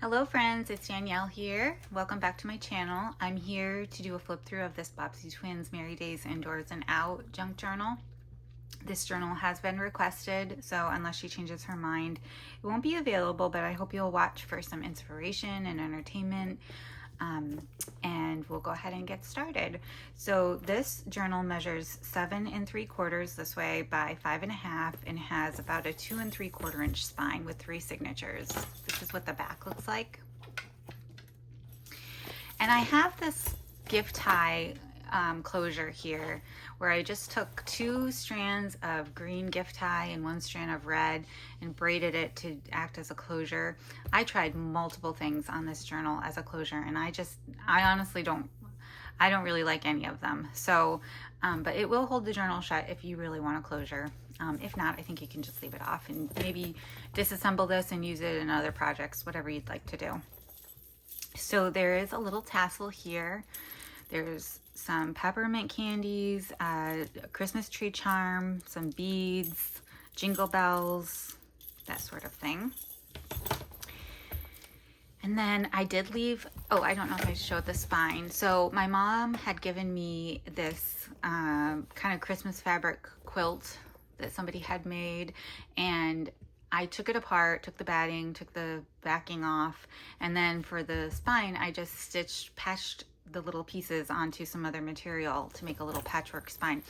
Hello friends, it's Danielle here. Welcome back to my channel. I'm here to do a flip through of this Bobbsey Twins Merry Days Indoors and Out junk journal. This journal has been requested, so unless she changes her mind, it won't be available, but I hope you'll watch for some inspiration and entertainment. And we'll go ahead and get started. So this journal measures 7 3/4 this way by 5 1/2 and has about a 2 3/4 inch spine with 3 signatures. This is what the back looks like. And I have this gift tie closure here where I just took 2 strands of green gift tie and 1 strand of red and braided it to act as a closure. I tried multiple things on this journal as a closure, and I honestly don't really like any of them. So, but it will hold the journal shut if you really want a closure. If not, I think you can just leave it off and maybe disassemble this and use it in other projects, whatever you'd like to do. So there is a little tassel here. There's some peppermint candies, a Christmas tree charm, some beads, jingle bells, that sort of thing. And then I did leave, I don't know if I showed the spine. So my mom had given me this kind of Christmas fabric quilt that somebody had made, and I took it apart, took the batting, took the backing off, and then for the spine, I just patched the little pieces onto some other material to make a little patchwork spine,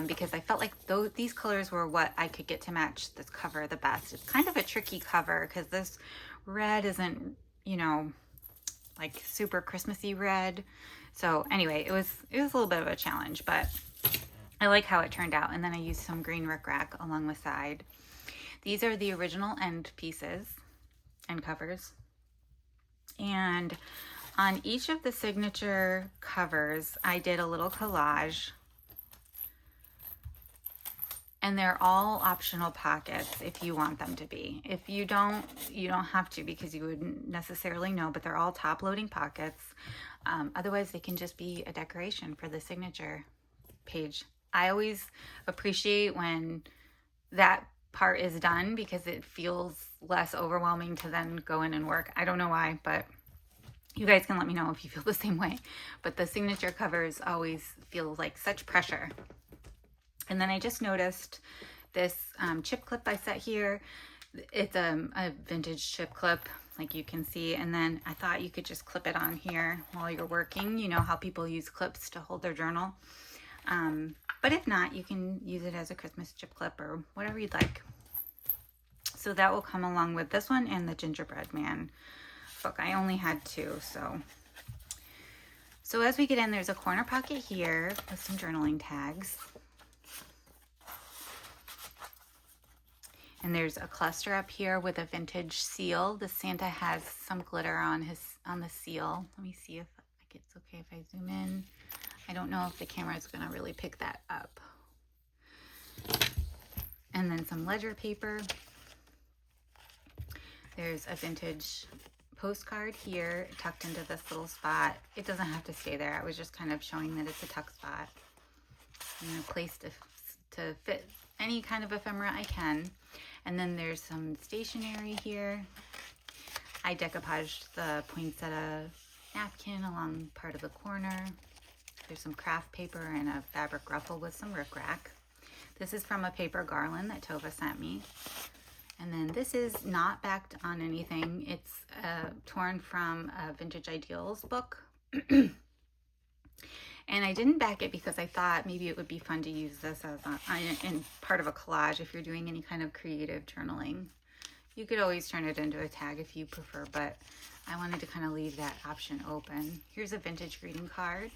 because I felt like these colors were what I could get to match this cover the best. It's kind of a tricky cover because this red isn't, you know, like super Christmassy red. So anyway, it was a little bit of a challenge, but I like how it turned out. And then I used some green rickrack along the side. These are the original end pieces, end covers. And on each of the signature covers, I did a little collage. And they're all optional pockets if you want them to be. If you don't have to, because you wouldn't necessarily know, but they're all top-loading pockets. Otherwise, they can just be a decoration for the signature page. I always appreciate when that part is done because it feels less overwhelming to then go in and work. I don't know why, but you guys can let me know if you feel the same way. But the signature covers always feel like such pressure. And then I just noticed this chip clip I set here. It's a vintage chip clip, like you can see. And then I thought you could just clip it on here while you're working. You know how people use clips to hold their journal. But if not, you can use it as a Christmas chip clip or whatever you'd like. So that will come along with this one and the Gingerbread Man book. I only had 2, so as we get in, there's a corner pocket here with some journaling tags. And there's a cluster up here with a vintage seal. The Santa has some glitter on the seal. Let me see if it's okay if I zoom in. I don't know if the camera is going to really pick that up. And then some ledger paper. There's a vintage postcard here tucked into this little spot. It doesn't have to stay there. I was just kind of showing that it's a tuck spot and a place to fit any kind of ephemera I can. And then there's some stationery here. I decoupaged the poinsettia napkin along part of the corner. There's some craft paper and a fabric ruffle with some rickrack. This is from a paper garland that Tova sent me. And then this is not backed on anything. It's torn from a Vintage Ideals book. And I didn't back it because I thought maybe it would be fun to use this as in part of a collage if you're doing any kind of creative journaling. You could always turn it into a tag if you prefer, but I wanted to kind of leave that option open. Here's a vintage greeting card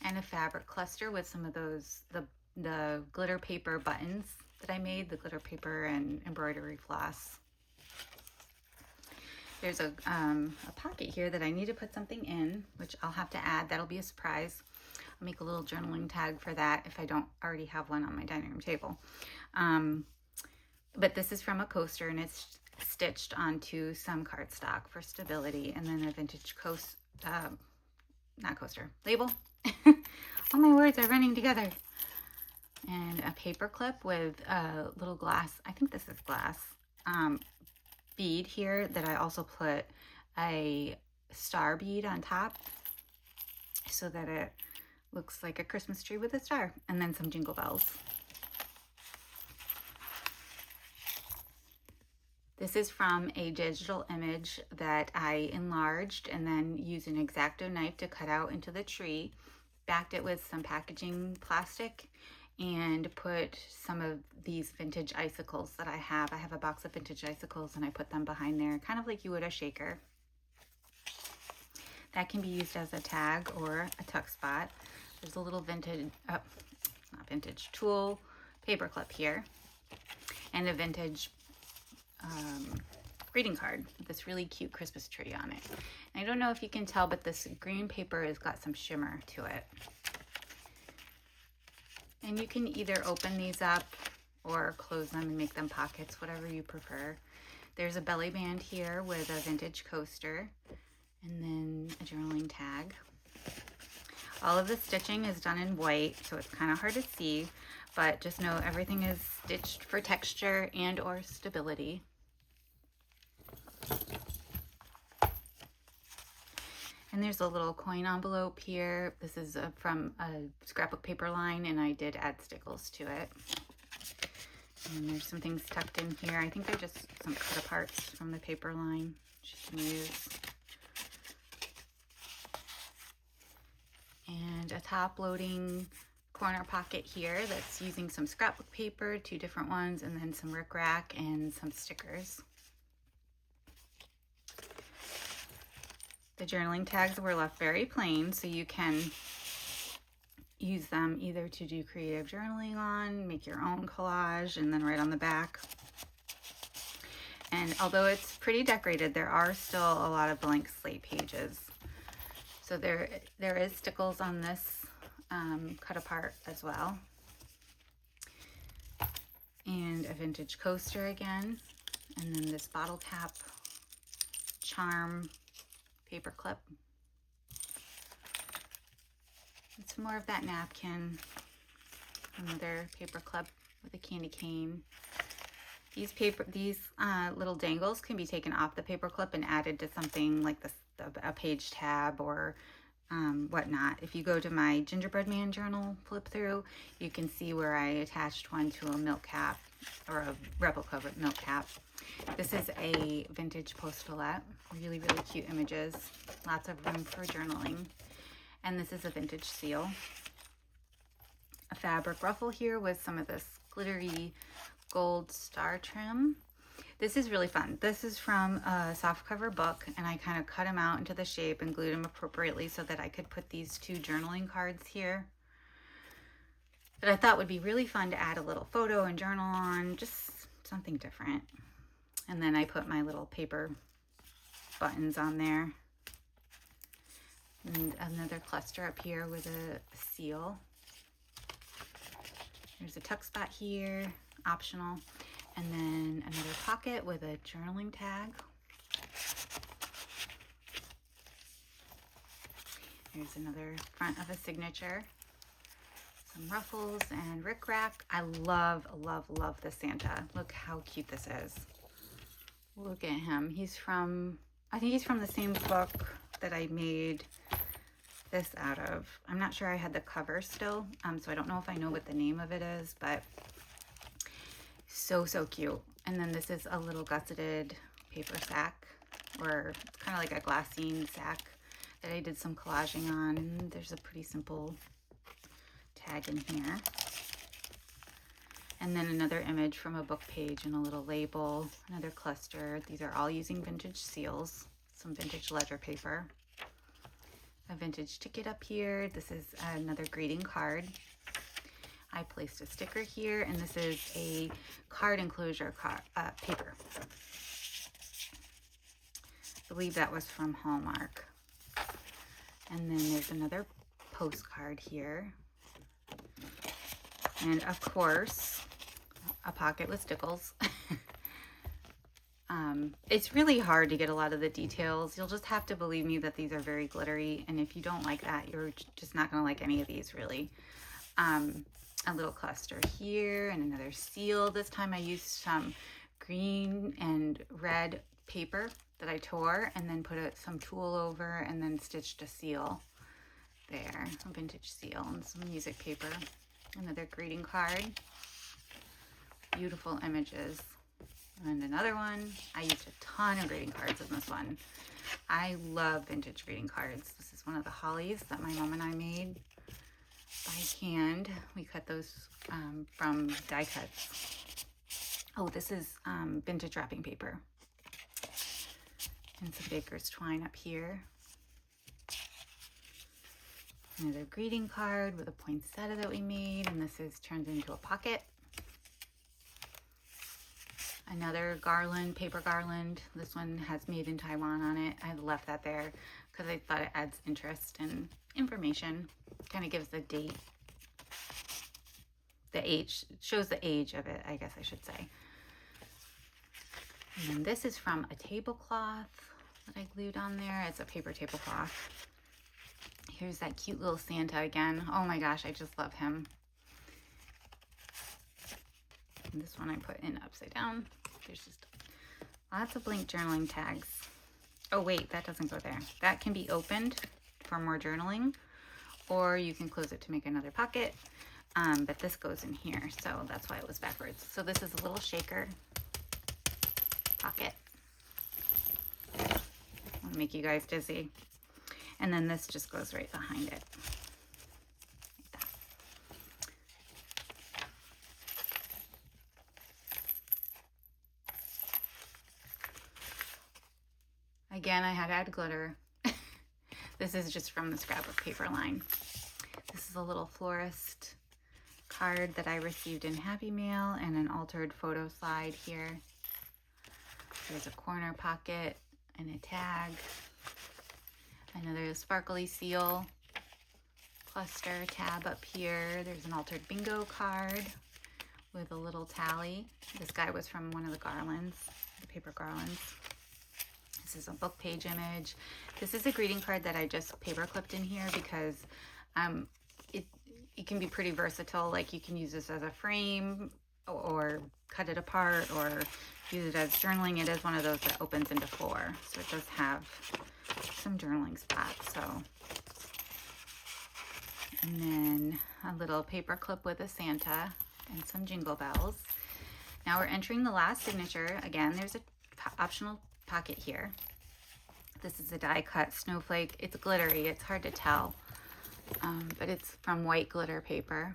and a fabric cluster with some of those, the glitter paper buttons that I made, the glitter paper and embroidery floss. There's a pocket here that I need to put something in, which I'll have to add. That'll be a surprise. I'll make a little journaling tag for that if I don't already have one on my dining room table. But this is from a coaster, and it's stitched onto some cardstock for stability, and then a vintage label. All my words are running together. And a paper clip with a little glass, I think this is glass, bead here that I also put a star bead on top so that it looks like a Christmas tree with a star, and then some jingle bells. This is from a digital image that I enlarged and then used an X-Acto knife to cut out into the tree, backed it with some packaging plastic, and put some of these vintage icicles that I have. I have a box of vintage icicles and I put them behind there, kind of like you would a shaker. That can be used as a tag or a tuck spot. There's a little vintage, not vintage, tulle paper clip here, and a vintage greeting card with this really cute Christmas tree on it. And I don't know if you can tell, but this green paper has got some shimmer to it. And you can either open these up or close them and make them pockets, whatever you prefer. There's a belly band here with a vintage coaster and then a journaling tag. All of the stitching is done in white, so it's kind of hard to see, but just know everything is stitched for texture and or stability. And there's a little coin envelope here. This is from a scrapbook paper line, and I did add stickles to it. And there's some things tucked in here. I think they're just some cut aparts from the paper line she can use. And a top loading corner pocket here that's using some scrapbook paper, 2 different ones, and then some rickrack and some stickers. The journaling tags were left very plain, so you can use them either to do creative journaling on, make your own collage, and then write on the back. And although it's pretty decorated, there are still a lot of blank slate pages. So there is stickles on this cut apart as well. And a vintage coaster again. And then this bottle cap charm paper clip. And some more of that napkin. Another paper clip with a candy cane. These little dangles can be taken off the paper clip and added to something like this, a page tab or whatnot. If you go to my gingerbread man journal flip through, you can see where I attached one to a milk cap or a replica of a milk cap. This is a vintage postulette, really, really cute images, lots of room for journaling. And this is a vintage seal. A fabric ruffle here with some of this glittery gold star trim. This is really fun. This is from a softcover book, and I kind of cut them out into the shape and glued them appropriately so that I could put these 2 journaling cards here that I thought would be really fun to add a little photo and journal on, just something different. And then I put my little paper buttons on there. And another cluster up here with a seal. There's a tuck spot here, optional. And then another pocket with a journaling tag. There's another front of a signature. Some ruffles and rickrack. I love, love, love the Santa. Look how cute this is. Look at him. I think he's from the same book that I made this out of. I'm not sure I had the cover still, so I don't know if I know what the name of it is, but so cute. And then this is a little gusseted paper sack, or it's kind of like a glassine sack that I did some collaging on. And there's a pretty simple tag in here. And then another image from a book page and a little label, another cluster. These are all using vintage seals, some vintage ledger paper, a vintage ticket up here. This is another greeting card. I placed a sticker here, and this is a card enclosure paper. I believe that was from Hallmark. And then there's another postcard here. And of course, a pocket with stickles. It's really hard to get a lot of the details. You'll just have to believe me that these are very glittery. And if you don't like that, you're just not going to like any of these, really. A little cluster here and another seal. This time I used some green and red paper that I tore and then put some tulle over and then stitched a seal there, a vintage seal, and some music paper. Another greeting card. Beautiful images. And another one. I used a ton of greeting cards in this one. I love vintage greeting cards. This is one of the hollies that my mom and I made by hand. We cut those from die cuts. Oh, this is vintage wrapping paper. And some baker's twine up here. Another greeting card with a poinsettia that we made, and this is turned into a pocket. Another garland, paper garland. This one has made in Taiwan on it. I left that there because I thought it adds interest and information. Kind of gives the date, the age, shows the age of it, I guess I should say. And then this is from a tablecloth that I glued on there. It's a paper tablecloth. Here's that cute little Santa again. Oh my gosh, I just love him. And this one I put in upside down. There's just lots of blank journaling tags. Oh wait, that doesn't go there. That can be opened for more journaling, or you can close it to make another pocket. But this goes in here, so that's why it was backwards. So this is a little shaker pocket. I'll make you guys dizzy. And then this just goes right behind it. Like that. Again, I had to add glitter. This is just from the scrapbook paper line. This is a little florist card that I received in Happy Mail and an altered photo slide here. There's a corner pocket and a tag. Another sparkly seal cluster tab up here. There's an altered bingo card with a little tally. This guy was from one of the garlands, the paper garlands. This is a book page image. This is a greeting card that I just paper clipped in here because it can be pretty versatile. Like you can use this as a frame or cut it apart or use it as journaling. It is one of those that opens into 4, so it does have some journaling spots. So, and then a little paper clip with a Santa and some jingle bells. Now we're entering the last signature. Again, there's an optional pocket here. This is a die cut snowflake. It's glittery, it's hard to tell, but it's from white glitter paper.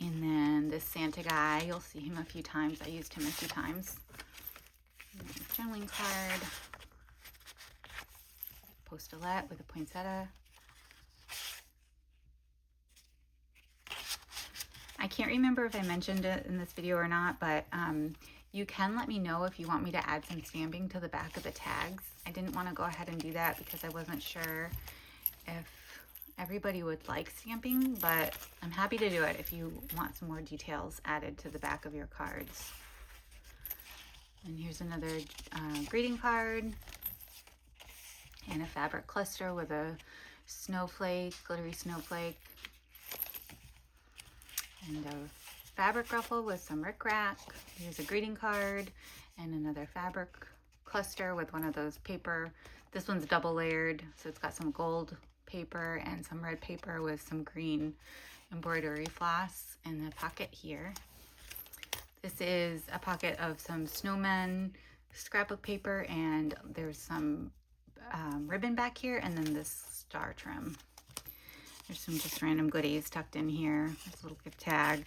And then this Santa guy, you'll see him a few times. I used him a few times. Journaling card, postulette with a poinsettia. I can't remember if I mentioned it in this video or not, but you can let me know if you want me to add some stamping to the back of the tags. I didn't want to go ahead and do that because I wasn't sure if everybody would like stamping, but I'm happy to do it if you want some more details added to the back of your cards. And here's another greeting card and a fabric cluster with a snowflake, glittery snowflake, and a fabric ruffle with some rickrack. Here's a greeting card and another fabric cluster with one of those paper. This one's double layered, so it's got some gold paper and some red paper with some green embroidery floss in the pocket here. This is a pocket of some snowmen scrapbook paper, and there's some ribbon back here, and then this star trim. There's some just random goodies tucked in here. There's a little gift tag,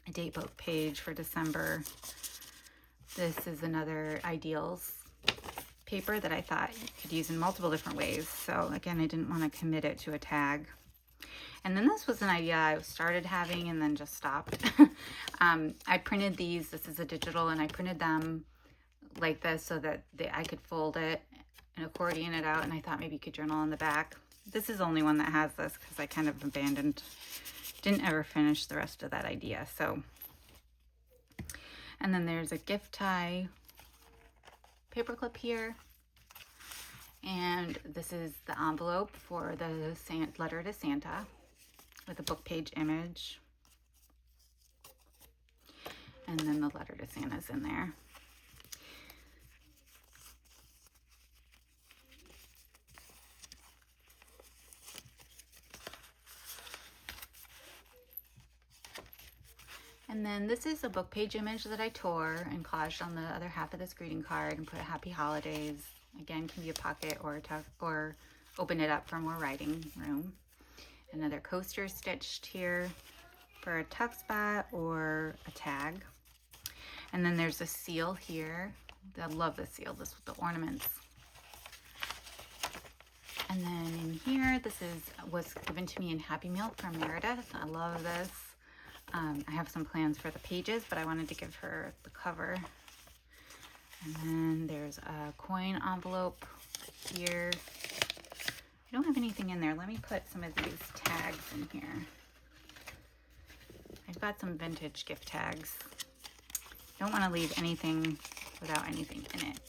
a date book page for December. This is another Ideals paper that I thought you could use in multiple different ways. So again, I didn't want to commit it to a tag. And then this was an idea I started having and then just stopped. I printed these. This is a digital, and I printed them like this so that I could fold it and accordion it out, and I thought maybe you could journal on the back. This is the only one that has this because I kind of didn't ever finish the rest of that idea. So, and then there's a gift tie paperclip here, and this is the envelope for the letter to Santa with a book page image. And then the letter to Santa's in there. And then this is a book page image that I tore and collaged on the other half of this greeting card and put Happy Holidays. Again, can be a pocket or open it up for more writing room. Another coaster stitched here for a tuck spot or a tag. And then there's a seal here. I love the seal, this with the ornaments. And then in here, this was given to me in Happy Meal from Meredith. I love this. I have some plans for the pages, but I wanted to give her the cover. And then there's a coin envelope here. I don't have anything in there. Let me put some of these tags in here. I've got some vintage gift tags. Don't want to leave anything without anything in it.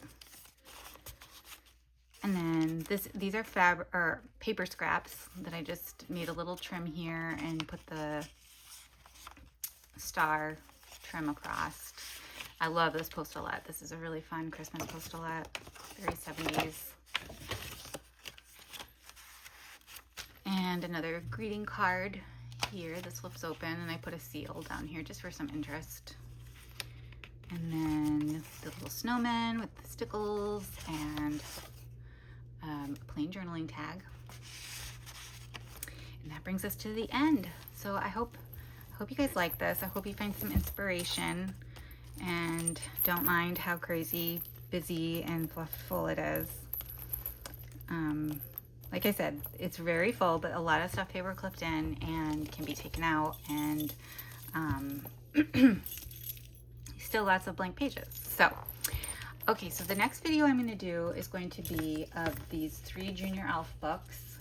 And then these are paper scraps that I just made a little trim here and put the star trim across. I love this postalette. This is a really fun Christmas postalette, very 70s. And another greeting card here. This flips open and I put a seal down here just for some interest. And then the little snowman with the stickles and a plain journaling tag. And that brings us to the end. So I hope you guys like this. I hope you find some inspiration and don't mind how crazy, busy, and full it is. Like I said, it's very full, but a lot of stuff paper clipped in and can be taken out, and still lots of blank pages. So, okay, so the next video I'm going to do is going to be of these 3 Junior Elf books.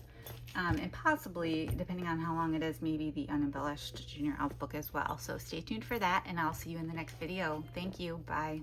And possibly, depending on how long it is, maybe the unembellished Junior Elf book as well. So stay tuned for that, and I'll see you in the next video. Thank you. Bye.